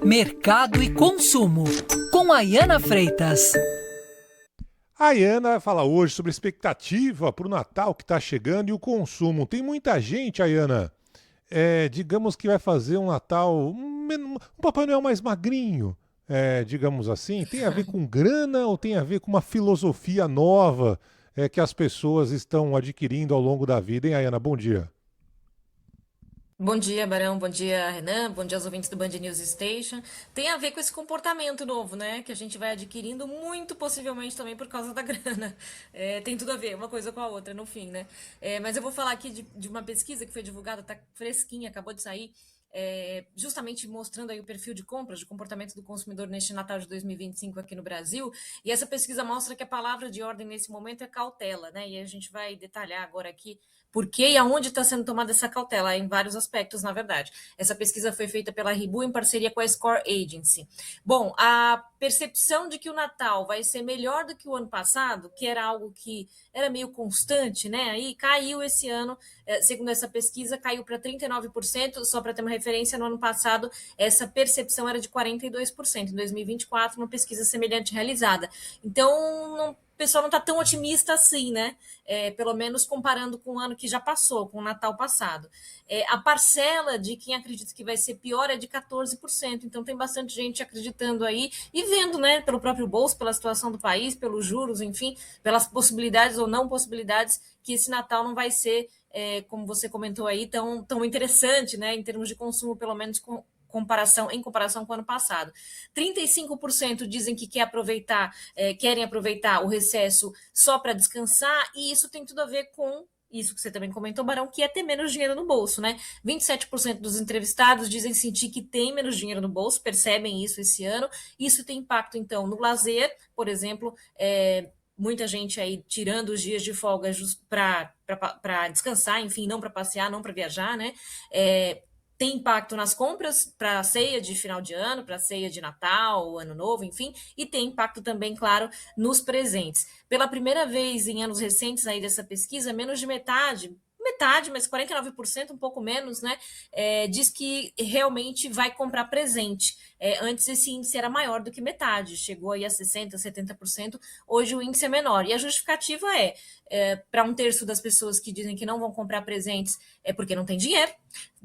Mercado e consumo, com Ayana Freitas. A Ayana vai falar hoje sobre a expectativa para o Natal que está chegando e o consumo. Tem muita gente, Ayana, digamos que vai fazer um Natal, um Papai Noel mais magrinho, digamos assim. Tem a ver com grana ou tem a ver com uma filosofia nova que as pessoas estão adquirindo ao longo da vida, hein, Ayana? Bom dia. Bom dia, Barão. Bom dia, Renan. Bom dia aos ouvintes do Band News Station. Tem a ver com esse comportamento novo, né? Que a gente vai adquirindo, muito possivelmente também por causa da grana. Tem tudo a ver, uma coisa com a outra, no fim, né? Mas eu vou falar aqui de uma pesquisa que foi divulgada, tá fresquinha, acabou de sair, justamente mostrando aí o perfil de compras, de comportamento do consumidor neste Natal de 2025 aqui no Brasil. E essa pesquisa mostra que a palavra de ordem nesse momento é cautela, né? E a gente vai detalhar agora aqui por que e aonde está sendo tomada essa cautela, em vários aspectos, na verdade. Essa pesquisa foi feita pela Ribu em parceria com a Score Agency. Bom, a percepção de que o Natal vai ser melhor do que o ano passado, que era algo que era meio constante, né? Aí caiu esse ano, segundo essa pesquisa, caiu para 39%, só para ter uma referência, no ano passado essa percepção era de 42%, em 2024, uma pesquisa semelhante realizada. Então, o pessoal não está tão otimista assim, né? Pelo menos comparando com o ano que já passou, com o Natal passado. A parcela de quem acredita que vai ser pior é de 14%, então tem bastante gente acreditando aí e vendo, né, pelo próprio bolso, pela situação do país, pelos juros, enfim, pelas possibilidades ou não possibilidades, que esse Natal não vai ser, como você comentou aí, tão interessante, né, em termos de consumo, pelo menos em comparação com o ano passado. 35% dizem que querem aproveitar o recesso só para descansar, e isso tem tudo a ver com isso que você também comentou, Barão, que é ter menos dinheiro no bolso, né? 27% dos entrevistados dizem sentir que tem menos dinheiro no bolso, percebem isso esse ano. Isso tem impacto, então, no lazer, por exemplo, muita gente aí tirando os dias de folga para descansar, enfim, não para passear, não para viajar, né? Tem impacto nas compras para a ceia de final de ano, para a ceia de Natal, Ano Novo, enfim, e tem impacto também, claro, nos presentes. Pela primeira vez em anos recentes aí dessa pesquisa, menos de metade, mas 49%, um pouco menos, né? Diz que realmente vai comprar presente. Antes esse índice era maior do que metade, chegou aí a 60%, 70%, hoje o índice é menor. E a justificativa para um terço das pessoas que dizem que não vão comprar presentes é porque não tem dinheiro,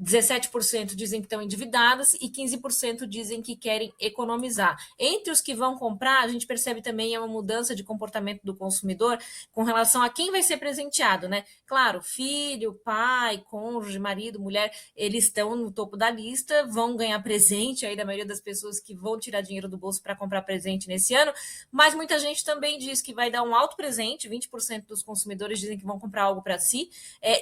17% dizem que estão endividadas e 15% dizem que querem economizar. Entre os que vão comprar, a gente percebe também uma mudança de comportamento do consumidor com relação a quem vai ser presenteado, né? Claro, filho, pai, cônjuge, marido, mulher, eles estão no topo da lista, vão ganhar presente aí da maioria das pessoas que vão tirar dinheiro do bolso para comprar presente nesse ano, mas muita gente também diz que vai dar um alto presente, 20% dos consumidores dizem que vão comprar algo para si,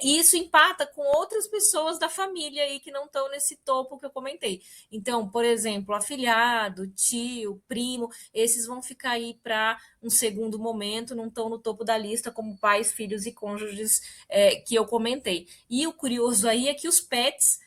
e isso empata com outras pessoas da família aí que não estão nesse topo que eu comentei. Então, por exemplo, afilhado, tio, primo, esses vão ficar aí para um segundo momento, não estão no topo da lista como pais, filhos e cônjuges que eu comentei. E o curioso aí é que os pets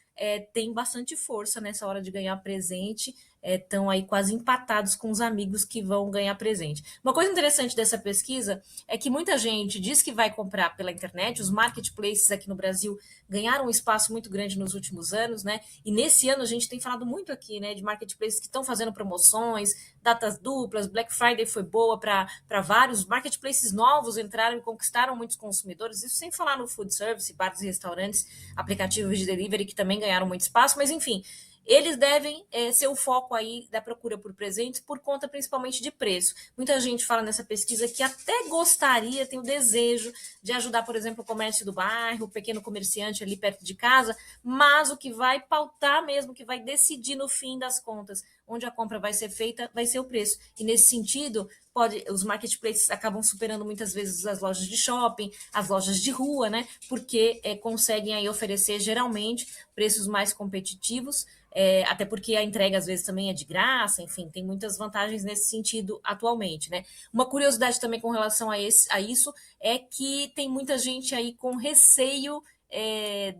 têm bastante força nessa hora de ganhar presente, estão aí quase empatados com os amigos que vão ganhar presente. Uma coisa interessante dessa pesquisa é que muita gente diz que vai comprar pela internet, os marketplaces aqui no Brasil ganharam um espaço muito grande nos últimos anos, né? E nesse ano a gente tem falado muito aqui, né, de marketplaces que estão fazendo promoções, datas duplas, Black Friday foi boa para vários, marketplaces novos entraram e conquistaram muitos consumidores, isso sem falar no food service, bares e restaurantes, aplicativos de delivery que também ganharam muito espaço, mas enfim, eles devem ser o foco aí da procura por presentes por conta principalmente de preço. Muita gente fala nessa pesquisa que até gostaria, tem o desejo de ajudar, por exemplo, o comércio do bairro, o pequeno comerciante ali perto de casa, mas o que vai pautar mesmo, que vai decidir no fim das contas onde a compra vai ser feita, vai ser o preço. E nesse sentido, os marketplaces acabam superando muitas vezes as lojas de shopping, as lojas de rua, né? Porque conseguem aí oferecer geralmente preços mais competitivos, até porque a entrega às vezes também é de graça, enfim, tem muitas vantagens nesse sentido atualmente, né? Uma curiosidade também com relação a isso é que tem muita gente aí com receio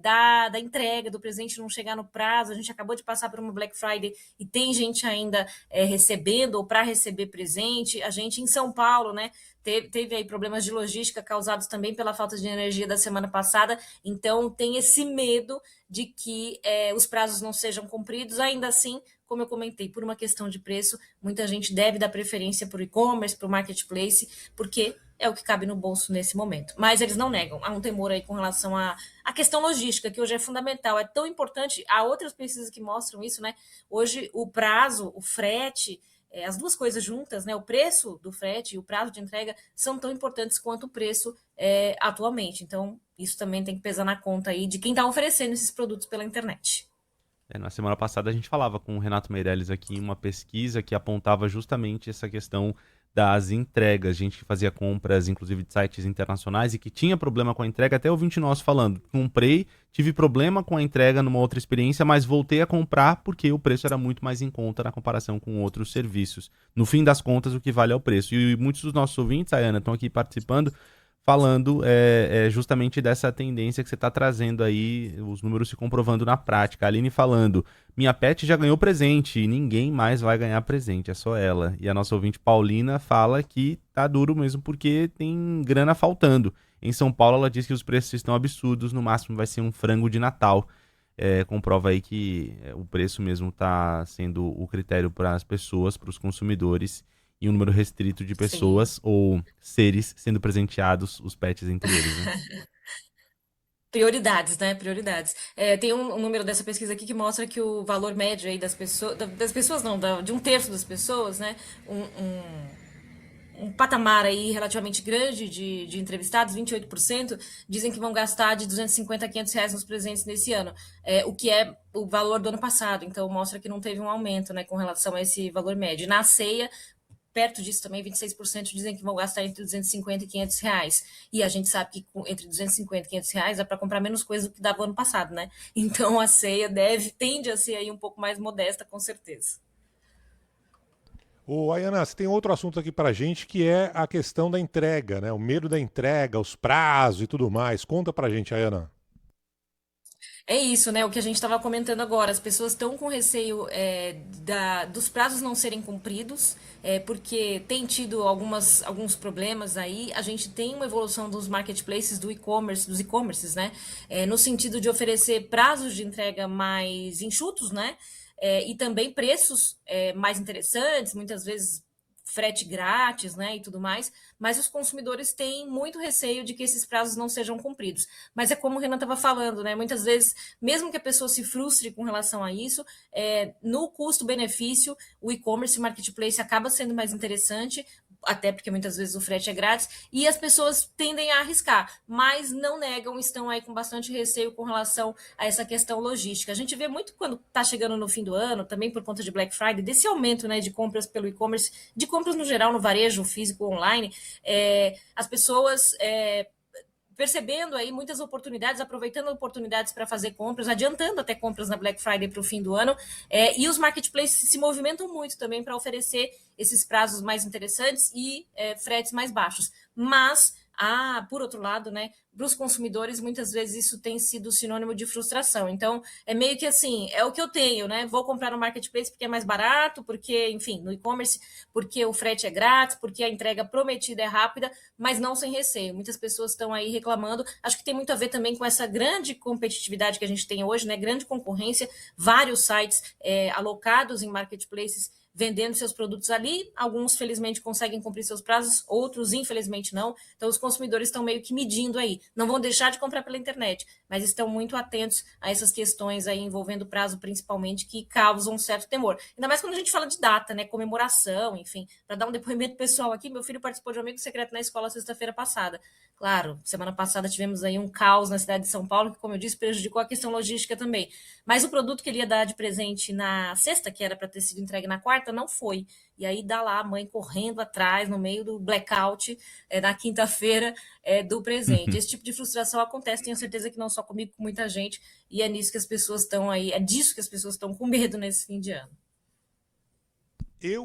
da entrega, do presente não chegar no prazo. A gente acabou de passar por uma Black Friday e tem gente ainda recebendo ou para receber presente. A gente em São Paulo, né, teve aí problemas de logística causados também pela falta de energia da semana passada, então tem esse medo de que os prazos não sejam cumpridos. Ainda assim, como eu comentei, por uma questão de preço, muita gente deve dar preferência para o e-commerce, para o marketplace, porque é o que cabe no bolso nesse momento. Mas eles não negam. Há um temor aí com relação à questão logística, que hoje é fundamental, é tão importante. Há outras pesquisas que mostram isso, né? Hoje, o prazo, o frete, as duas coisas juntas, né? O preço do frete e o prazo de entrega são tão importantes quanto o preço atualmente. Então, isso também tem que pesar na conta aí de quem está oferecendo esses produtos pela internet. Na semana passada a gente falava com o Renato Meirelles aqui uma pesquisa que apontava justamente essa questão das entregas. A gente fazia compras, inclusive, de sites internacionais e que tinha problema com a entrega. Até ouvinte nosso falando, comprei, tive problema com a entrega numa outra experiência, mas voltei a comprar porque o preço era muito mais em conta na comparação com outros serviços. No fim das contas, o que vale é o preço. E muitos dos nossos ouvintes, Ayana, estão aqui participando, falando justamente dessa tendência que você está trazendo aí, os números se comprovando na prática. A Aline falando, minha pet já ganhou presente e ninguém mais vai ganhar presente, é só ela. E a nossa ouvinte Paulina fala que tá duro mesmo porque tem grana faltando. Em São Paulo ela diz que os preços estão absurdos, no máximo vai ser um frango de Natal. Comprova aí que o preço mesmo está sendo o critério para as pessoas, para os consumidores, e um número restrito de pessoas Sim. ou seres sendo presenteados, os pets entre eles, né? Prioridades, né? Prioridades. Tem um número dessa pesquisa aqui que mostra que o valor médio aí das pessoas não, de um terço das pessoas, né? Um patamar aí relativamente grande de entrevistados, 28%, dizem que vão gastar de 250 a 500 reais nos presentes nesse ano, o que é o valor do ano passado. Então, mostra que não teve um aumento, né, com relação a esse valor médio. Na ceia, perto disso também, 26% dizem que vão gastar entre 250 e 500 reais. E a gente sabe que entre 250 e 500 reais dá para comprar menos coisa do que dava ano passado, né? Então, a ceia tende a ser aí um pouco mais modesta, com certeza. Ô, Ayana, você tem outro assunto aqui pra gente que é a questão da entrega, né? O medo da entrega, os prazos e tudo mais. Conta pra gente, Ayana. É isso, né? O que a gente estava comentando agora. As pessoas estão com receio dos prazos não serem cumpridos, porque tem tido alguns problemas aí. A gente tem uma evolução dos marketplaces, do e-commerce, dos e-commerces, né? No sentido de oferecer prazos de entrega mais enxutos, né? E também preços mais interessantes, muitas vezes frete grátis, né, e tudo mais, mas os consumidores têm muito receio de que esses prazos não sejam cumpridos. Mas é como o Renan estava falando, né, muitas vezes, mesmo que a pessoa se frustre com relação a isso, no custo-benefício, o e-commerce, o marketplace acaba sendo mais interessante, até porque muitas vezes o frete é grátis, e as pessoas tendem a arriscar, mas não negam, estão aí com bastante receio com relação a essa questão logística. A gente vê muito quando está chegando no fim do ano, também por conta de Black Friday, desse aumento, né, de compras pelo e-commerce, de compras no geral, no varejo físico online, as pessoas percebendo aí muitas oportunidades, aproveitando oportunidades para fazer compras, adiantando até compras na Black Friday para o fim do ano, e os marketplaces se movimentam muito também para oferecer esses prazos mais interessantes e fretes mais baixos. Mas, por outro lado, né, para os consumidores, muitas vezes isso tem sido sinônimo de frustração. Então, é meio que assim, é o que eu tenho, né? Vou comprar no marketplace porque é mais barato, porque, enfim, no e-commerce, porque o frete é grátis, porque a entrega prometida é rápida, mas não sem receio. Muitas pessoas estão aí reclamando. Acho que tem muito a ver também com essa grande competitividade que a gente tem hoje, né? Grande concorrência, vários sites alocados em marketplaces vendendo seus produtos ali. Alguns, felizmente, conseguem cumprir seus prazos, outros, infelizmente, não. Então, os consumidores estão meio que medindo aí. Não vão deixar de comprar pela internet, mas estão muito atentos a essas questões aí envolvendo prazo, principalmente, que causam um certo temor. Ainda mais quando a gente fala de data, né? Comemoração, enfim. Para dar um depoimento pessoal aqui, meu filho participou de um amigo secreto na escola sexta-feira passada. Claro, semana passada tivemos aí um caos na cidade de São Paulo, que, como eu disse, prejudicou a questão logística também. Mas o produto que ele ia dar de presente na sexta, que era para ter sido entregue na quarta, não foi. E aí dá lá a mãe correndo atrás, no meio do blackout, na quinta-feira, do presente. Esse tipo de frustração acontece, tenho certeza que não só comigo, com muita gente, e é nisso que as pessoas estão aí, é disso que as pessoas estão com medo nesse fim de ano. Eu